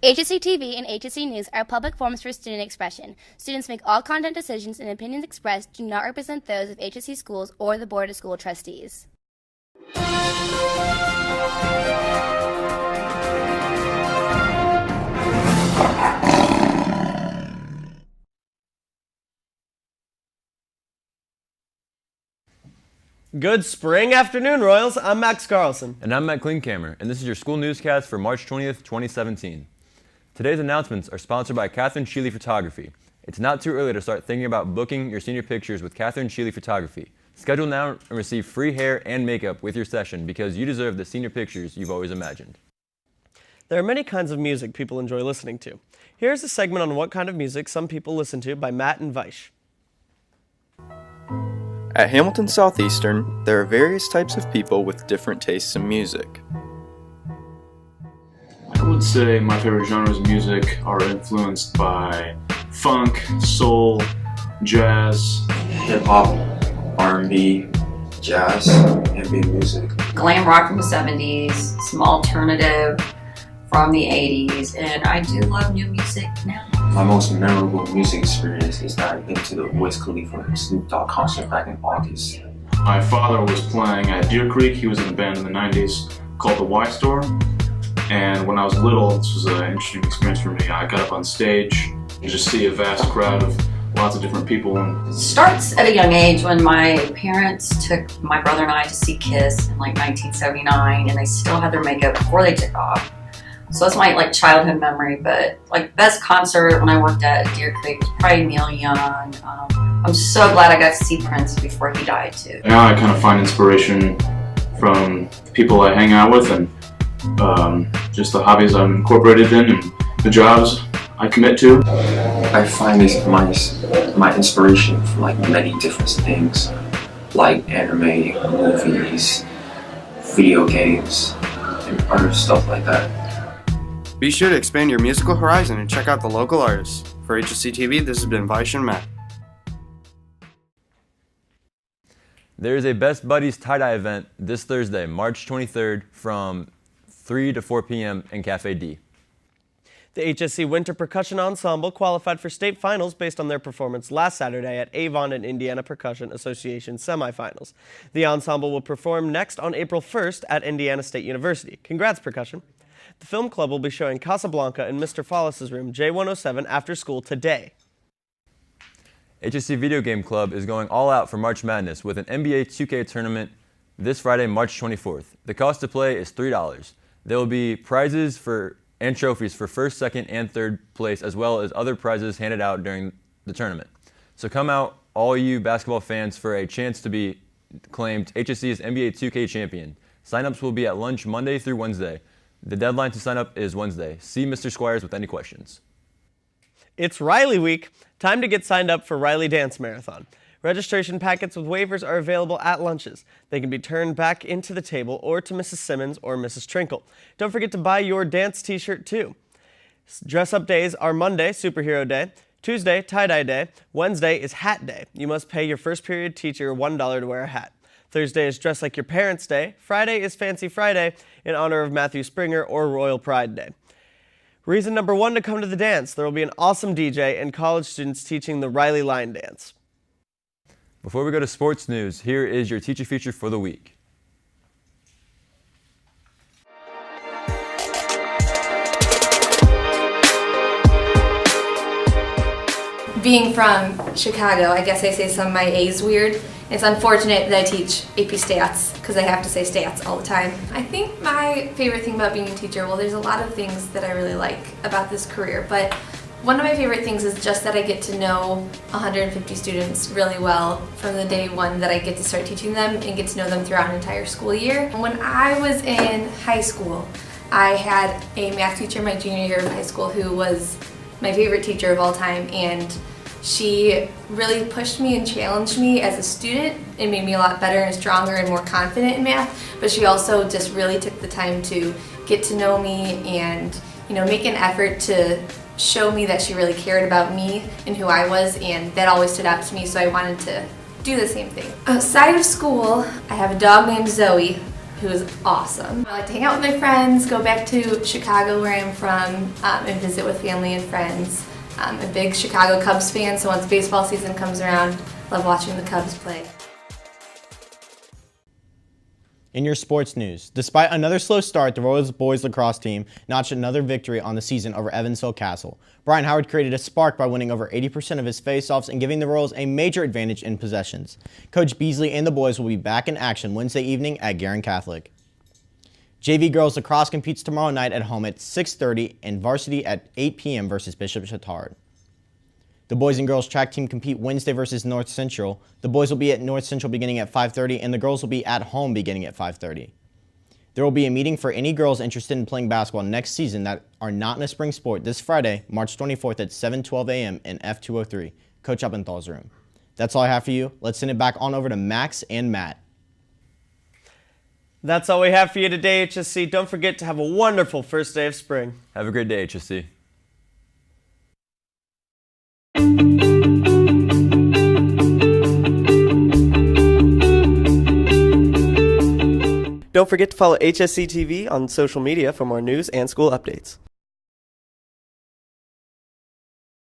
HSETV and HSE News are public forums for student expression. Students make all content decisions and opinions expressed do not represent those of HSE schools or the Board of School Trustees. Good spring afternoon, Royals. I'm Max Carlson. And I'm Matt Klinkhammer, and this is your school newscast for March 20th, 2017. Today's announcements are sponsored by Catherine Sheely Photography. It's not too early to start thinking about booking your senior pictures with Catherine Sheely Photography. Schedule now and receive free hair and makeup with your session because you deserve the senior pictures you've always imagined. There are many kinds of music people enjoy listening to. Here's a segment on what kind of music some people listen to by Matt and Weish. At Hamilton Southeastern, there are various types of people with different tastes in music. I would say my favorite genres of music are influenced by funk, soul, jazz, hip-hop, R&B, jazz, ambient music. Glam rock from the 70s, some alternative from the 80s, and I do love new music now. My most memorable music experience is that I went to the Wiz Khalifa and Snoop Dogg concert back in August. My father was playing at Deer Creek. He was in a band in the 90s called the Y Store. And when I was little, this was an interesting experience for me. I got up on stage and just see a vast crowd of lots of different people. It starts at a young age when my parents took my brother and I to see Kiss in like 1979, and they still had their makeup before they took off. So that's my childhood memory, but best concert when I worked at Deer Creek was probably Neil Young. I'm so glad I got to see Prince before he died too. Now I kind of find inspiration from the people I hang out with and just the hobbies I'm incorporated in and the jobs I commit to. I find my inspiration from many different things, like anime, movies, video games, and other stuff like that. Be sure to expand your musical horizon and check out the local artists. For HSETV, this has been Weish and Matt. There is a Best Buddies tie-dye event this Thursday, March 23rd from 3 to 4 p.m. in Cafe D. The HSE Winter Percussion Ensemble qualified for state finals based on their performance last Saturday at Avon and Indiana Percussion Association semifinals. The ensemble will perform next on April 1st at Indiana State University. Congrats, Percussion. The film club will be showing Casablanca in Mr. Follis' room J107 after school today. HSC Video Game Club is going all out for March Madness with an NBA 2K tournament this Friday, March 24th. The cost to play is $3. There will be prizes and trophies for first, second, and third place, as well as other prizes handed out during the tournament. So come out, all you basketball fans, for a chance to be claimed HSC's NBA 2K champion. Sign-ups will be at lunch Monday through Wednesday. The deadline to sign up is Wednesday. See Mr. Squires with any questions. It's Riley Week. Time to get signed up for Riley Dance Marathon. Registration packets with waivers are available at lunches. They can be turned back into the table or to Mrs. Simmons or Mrs. Trinkle. Don't forget to buy your dance t-shirt too. Dress-up days are Monday, Superhero Day, Tuesday, Tie-Dye Day, Wednesday is Hat Day. You must pay your first period teacher $1 to wear a hat. Thursday is Dress Like Your Parents' Day. Friday is Fancy Friday in honor of Matthew Springer or Royal Pride Day. Reason number 1 to come to the dance. There will be an awesome DJ and college students teaching the Riley Line Dance. Before we go to sports news, here is your teacher feature for the week. Being from Chicago, I guess I say some of my A's weird. It's unfortunate that I teach AP Stats because I have to say stats all the time. I think my favorite thing about being a teacher, well, there's a lot of things that I really like about this career, but one of my favorite things is just that I get to know 150 students really well from the day one that I get to start teaching them and get to know them throughout an entire school year. When I was in high school, I had a math teacher my junior year of high school who was my favorite teacher of all time, and she really pushed me and challenged me as a student and made me a lot better and stronger and more confident in math, but she also just really took the time to get to know me and make an effort to show me that she really cared about me and who I was, and that always stood out to me, so I wanted to do the same thing. Outside of school, I have a dog named Zoe who is awesome. I like to hang out with my friends, go back to Chicago where I'm from, and visit with family and friends. I'm a big Chicago Cubs fan, so once baseball season comes around, love watching the Cubs play. In your sports news, despite another slow start, the Royals boys lacrosse team notched another victory on the season over Evansville Castle. Brian Howard created a spark by winning over 80% of his faceoffs and giving the Royals a major advantage in possessions. Coach Beasley and the boys will be back in action Wednesday evening at Guerin Catholic. JV girls lacrosse competes tomorrow night at home at 6:30 and varsity at 8 p.m. versus Bishop Chatard. The boys and girls track team compete Wednesday versus North Central. The boys will be at North Central beginning at 5:30 and the girls will be at home beginning at 5:30. There will be a meeting for any girls interested in playing basketball next season that are not in a spring sport this Friday, March 24th at 7:12 a.m. in F203, Coach Uppenthal's room. That's all I have for you. Let's send it back on over to Max and Matt. That's all we have for you today, HSC. Don't forget to have a wonderful first day of spring. Have a great day, HSC. Don't forget to follow HSETV on social media for more news and school updates.